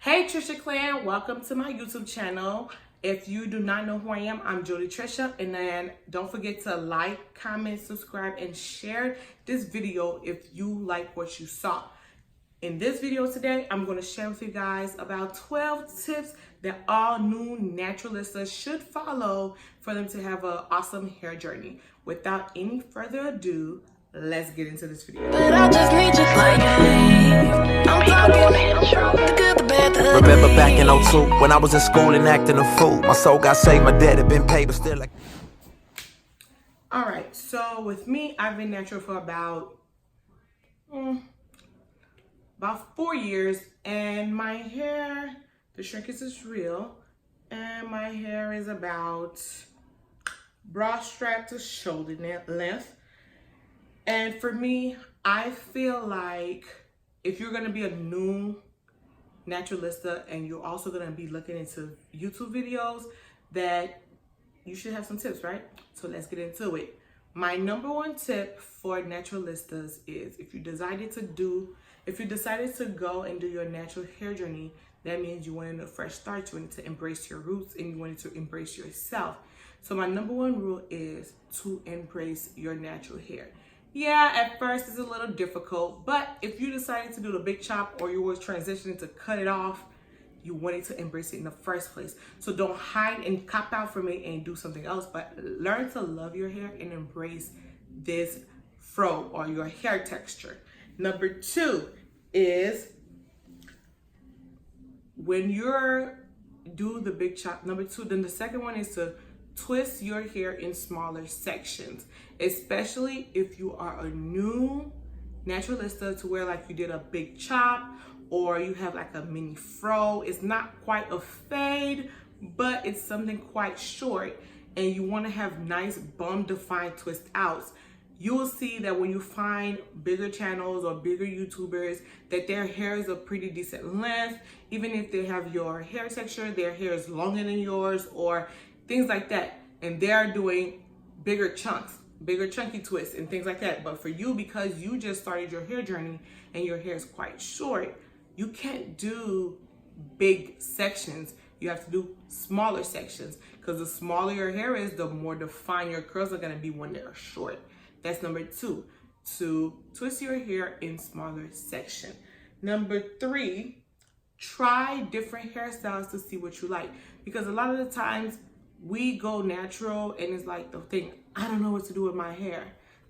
Hey Trisha Clan, welcome to my YouTube channel. If you do not know who I am, I'm Jody Trisha, and then don't forget to like, comment, subscribe, and share this video if you like what you saw. In this video today, I'm going to share with you guys about 12 tips that all new naturalistas should follow for them to have an awesome hair journey. Without any further ado, let's get into this video. But I just need you like me. I'm talking the good, the bad, the ugly. Remember back in '02 when I was in school and acting a fool. My soul got saved, my debt had been paid, but still like. All right, so with me, I've been natural for about 4 years, and my hair, the shrinkage is real, and my hair is about bra strap to shoulder length. And for me, I feel like if you're gonna be a new naturalista and you're also gonna be looking into YouTube videos, that you should have some tips, right? So let's get into it. My number one tip for naturalistas is if you decided to go and do your natural hair journey, that means you wanted a fresh start, you wanted to embrace your roots, and you wanted to embrace yourself. So my number one rule is to embrace your natural hair. Yeah, at first it's a little difficult, but if you decided to do the big chop or you were transitioning to cut it off, you wanted to embrace it in the first place. So don't hide and cop out from it and do something else, but learn to love your hair and embrace this fro or your hair texture. Number two is when you're do the big chop, number two, then the second one is to twist your hair in smaller sections, especially if you are a new naturalista to where like you did a big chop or you have like a mini fro. It's not quite a fade, but it's something quite short, and you want to have nice bum defined twist outs. You will see that when you find bigger channels or bigger YouTubers that their hair is a pretty decent length, even if they have your hair texture, their hair is longer than yours or things like that, and they're doing bigger chunks, bigger chunky twists and things like that. But for you, because you just started your hair journey and your hair is quite short, you can't do big sections. You have to do smaller sections, because the smaller your hair is, the more defined your curls are gonna be when they're short. That's number two, to twist your hair in smaller section. Number three, try different hairstyles to see what you like, because a lot of the times we go natural and it's like the thing, I don't know what to do with my hair.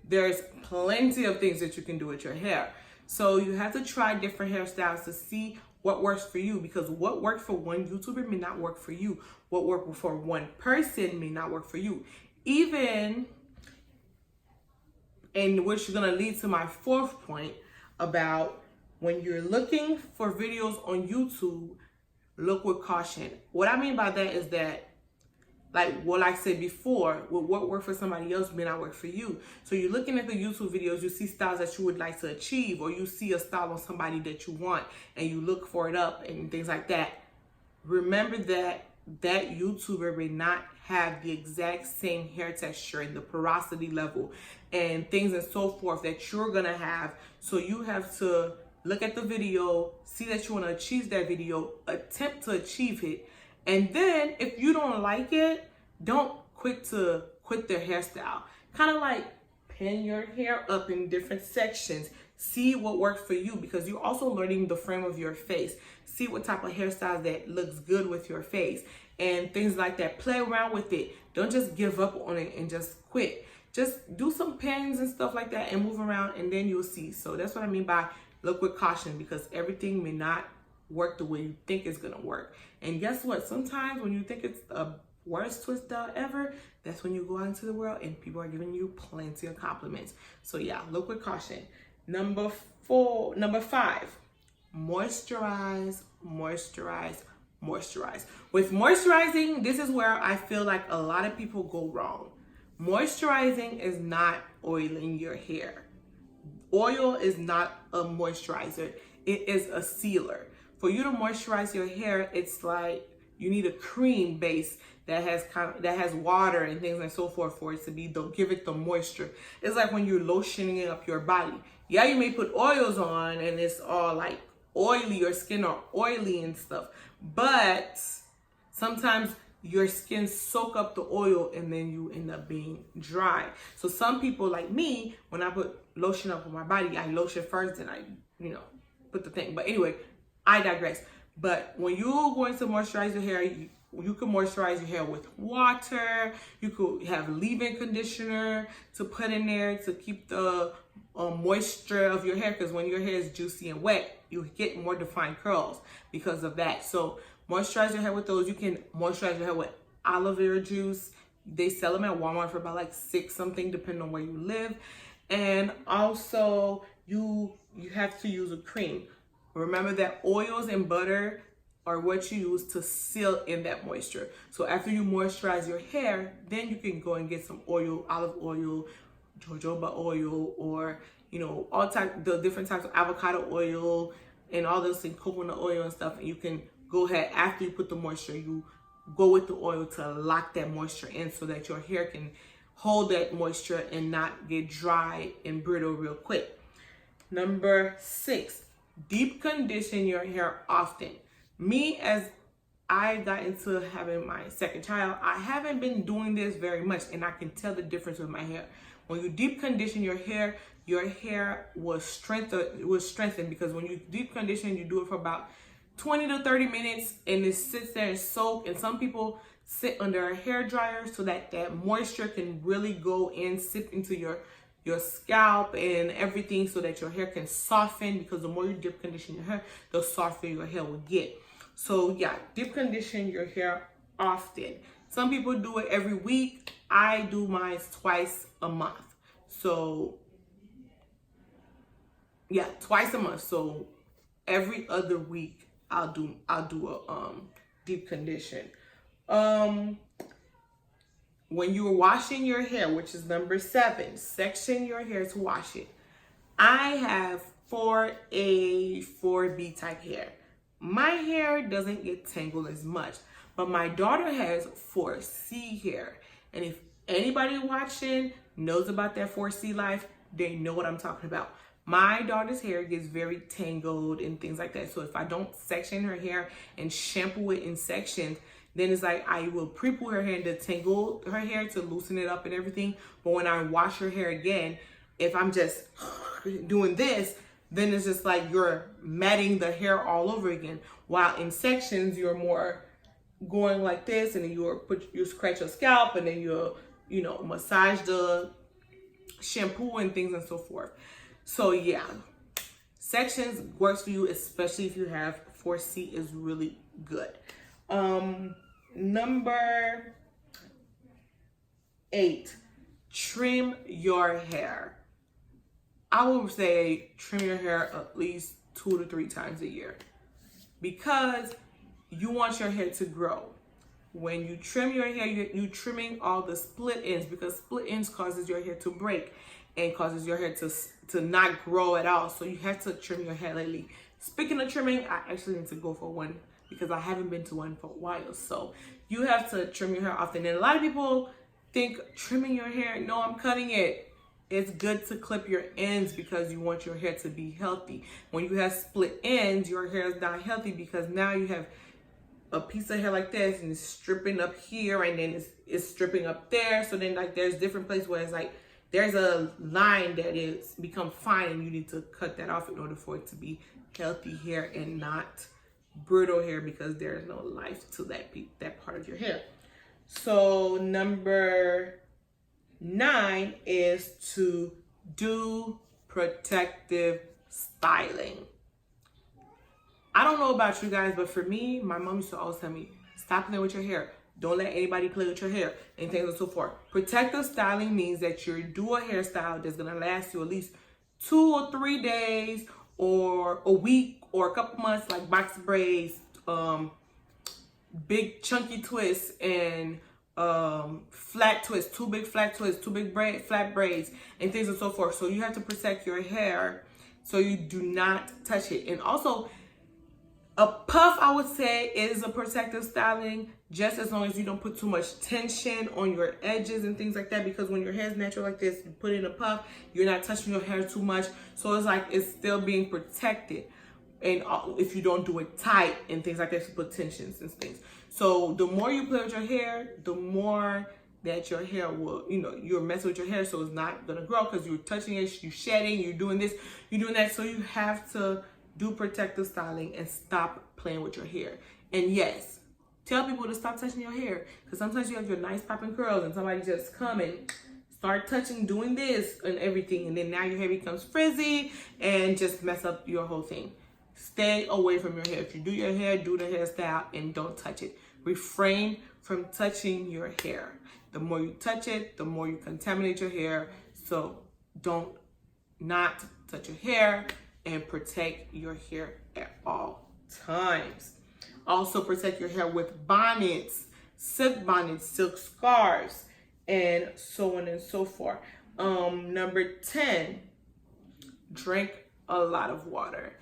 There's plenty of things that you can do with your hair. So you have to try different hairstyles to see what works for you, because what worked for one YouTuber may not work for you. What worked for one person may not work for you. Even, and which is gonna lead to my fourth point about when you're looking for videos on YouTube, look with caution. What I mean by that is that, like what I said before, what worked for somebody else may not work for you. So you're looking at the YouTube videos, you see styles that you would like to achieve, or you see a style on somebody that you want and you look for it up and things like that. Remember that that YouTuber may not have the exact same hair texture and the porosity level and things and so forth that you're gonna have. So you have to look at the video, see that you want to achieve that video, attempt to achieve it. And then if you don't like it, don't quit their hairstyle. Kind of like pin your hair up in different sections. See what works for you, because you're also learning the frame of your face. See what type of hairstyle that looks good with your face and things like that. Play around with it. Don't just give up on it and just quit. Just do some pins and stuff like that and move around, and then you'll see. So that's what I mean by look with caution, because everything may not work the way you think it's gonna work. And guess what? Sometimes when you think it's the worst twist out ever, that's when you go out into the world and people are giving you plenty of compliments. So yeah, look with caution. Number five, moisturize, moisturize, moisturize. With moisturizing, this is where I feel like a lot of people go wrong. Moisturizing is not oiling your hair. Oil is not a moisturizer. It is a sealer. For you to moisturize your hair, it's like you need a cream base that has water and things and so forth for it to give it the moisture. It's like when you're lotioning up your body. Yeah, you may put oils on and it's all like oily, your skin are oily and stuff, but sometimes your skin soak up the oil and then you end up being dry. So some people like me, when I put lotion up on my body, I lotion first and I, put the thing. But anyway, I digress. But when you're going to moisturize your hair, you can moisturize your hair with water. You could have leave-in conditioner to put in there to keep the moisture of your hair, because when your hair is juicy and wet, you get more defined curls because of that. So moisturize your hair with those. You can moisturize your hair with aloe vera juice. They sell them at Walmart for about like $6 something, depending on where you live. And also you have to use a cream. Remember that oils and butter are what you use to seal in that moisture. So after you moisturize your hair, then you can go and get some oil, olive oil, jojoba oil, or the different types of avocado oil and all those things, coconut oil and stuff. And you can go ahead, after you put the moisture, you go with the oil to lock that moisture in so that your hair can hold that moisture and not get dry and brittle real quick. Number 6, deep condition your hair often. Me, as I got into having my second child, I haven't been doing this very much, and I can tell the difference with my hair. When you deep condition your hair will strengthen, because when you deep condition, you do it for about 20 to 30 minutes and it sits there and soak. And some people sit under a hair dryer so that moisture can really go in, sip into your scalp and everything, so that your hair can soften, because the more you deep condition your hair, the softer your hair will get. So yeah, deep condition your hair often. Some people do it every week. I do mine twice a month. So yeah, twice a month. So every other week I'll do a deep condition. When you're washing your hair, which is number 7, section your hair to wash it. I have 4A, 4B type hair. My hair doesn't get tangled as much, but my daughter has 4C hair. And if anybody watching knows about that 4C life, they know what I'm talking about. My daughter's hair gets very tangled and things like that. So if I don't section her hair and shampoo it in sections, then it's like I will pre-poo her hair and detangle her hair to loosen it up and everything. But when I wash her hair again, if I'm just doing this, then it's just like you're matting the hair all over again. While in sections, you're more going like this, and then you scratch your scalp, and then you massage the shampoo and things and so forth. So yeah, sections works for you, especially if you have 4C, is really good. Number 8, trim your hair. I would say trim your hair at least 2 to 3 times a year, because you want your hair to grow. When you trim your hair, you're trimming all the split ends, because split ends causes your hair to break and causes your hair to not grow at all. So you have to trim your hair lately. Speaking of trimming, I actually need to go for one, because I haven't been to one for a while. So you have to trim your hair often. And a lot of people think trimming your hair, no, I'm cutting it. It's good to clip your ends, because you want your hair to be healthy. When you have split ends, your hair is not healthy, because now you have a piece of hair like this and it's stripping up here, and then it's stripping up there. So then like there's different places where it's like there's a line that is become fine, and you need to cut that off in order for it to be healthy hair and not brittle hair, because there is no life to that part of your hair. So number 9 is to do protective styling. I don't know about you guys, but for me, my mom used to always tell me, stop playing with your hair. Don't let anybody play with your hair, and things and so forth. Protective styling means that you do a hairstyle that's gonna last you at least 2 or 3 days, or a week, or a couple months, like box braids, big chunky twists, and flat twists, 2 big flat twists, 2 big flat braids, and things and so forth. So you have to protect your hair so you do not touch it. And also, a puff, I would say, is a protective styling, just as long as you don't put too much tension on your edges and things like that, because when your hair is natural like this, you put in a puff, you're not touching your hair too much. So it's like it's still being protected. and if you don't do it tight and things like that, put tensions and things. So the more you play with your hair, the more that your hair will, you're messing with your hair, so it's not gonna grow because you're touching it, you're shedding, you're doing this, you're doing that. So you have to do protective styling and stop playing with your hair. And yes, tell people to stop touching your hair, because sometimes you have your nice popping curls and somebody just come and start touching, doing this and everything, and then now your hair becomes frizzy and just mess up your whole thing. Stay away from your hair. If you do your hair, do the hairstyle and don't touch it. Refrain from touching your hair. The more you touch it, the more you contaminate your hair. So don't not touch your hair and protect your hair at all times. Also protect your hair with bonnets, silk scarves, and so on and so forth. Number 10, drink a lot of water.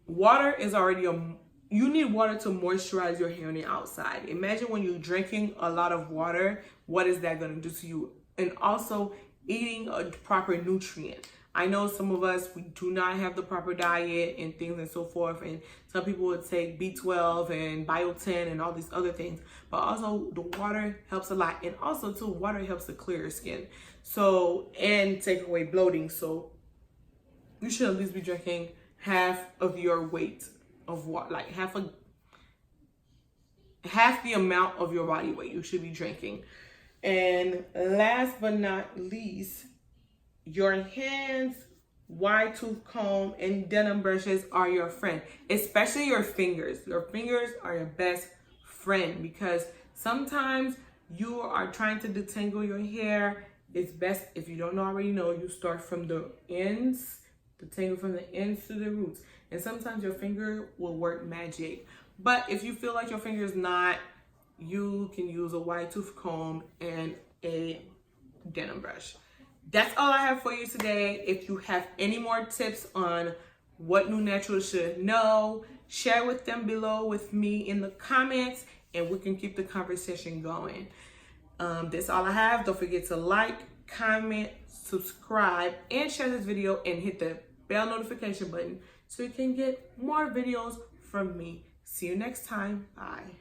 Water is already you need water to moisturize your hair on the outside. Imagine when you're drinking a lot of water, what is that going to do to you? And also eating a proper nutrient. I know some of us, we do not have the proper diet and things and so forth. And some people would take B12 and biotin and all these other things. But also the water helps a lot. And also too, water helps to clear your skin. So, and take away bloating. So you should at least be drinking half of your weight of water, like half the amount of your body weight you should be drinking. And last but not least, your hands, wide tooth comb, and denim brushes are your friend, especially your fingers. Your fingers are your best friend, because sometimes you are trying to detangle your hair. It's best, if you don't already know, you start from the ends, detangle from the ends to the roots. And sometimes your finger will work magic. But if you feel like your finger is not, you can use a wide tooth comb and a denim brush. That's all I have for you today. If you have any more tips on what new naturals should know, share with them below with me in the comments, and we can keep the conversation going. That's all I have. Don't forget to like, comment, subscribe, and share this video, and hit the bell notification button so you can get more videos from me. See you next time. Bye.